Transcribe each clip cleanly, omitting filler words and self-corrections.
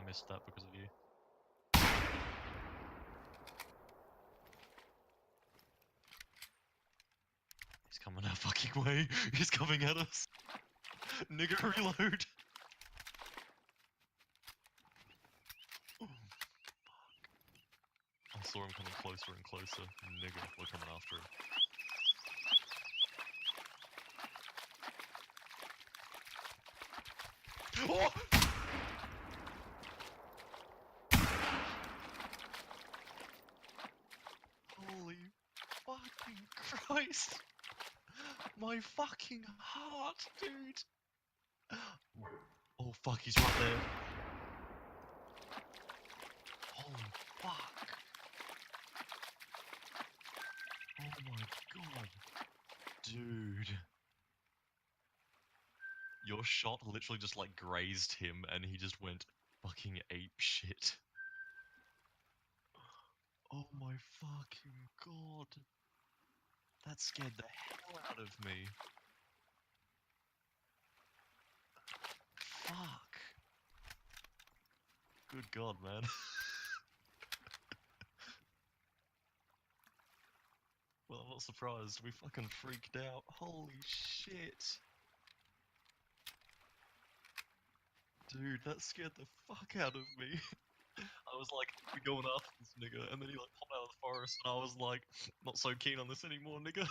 missed that because of you. He's coming our fucking way. He's coming at us. Nigga, reload. Oh, fuck. I saw him coming closer and closer. Nigga, we're coming after him. Oh! Holy fucking Christ! My fucking heart, dude! Oh fuck, he's right there. Holy fuck! Oh my god. Dude. Your shot literally just like grazed him and he just went fucking ape shit. Oh my fucking god. That scared the hell out of me. Fuck. Good god, man. Well, I'm not surprised. We fucking freaked out. Holy shit. Dude, that scared the fuck out of me. I was like, we're going after this nigga, and then he like popped out of the forest, and I was like, not so keen on this anymore, nigga.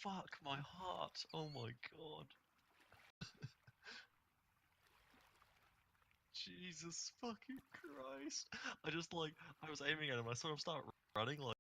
Fuck my heart. Oh my god. Jesus fucking Christ. I was aiming at him, I saw him start running like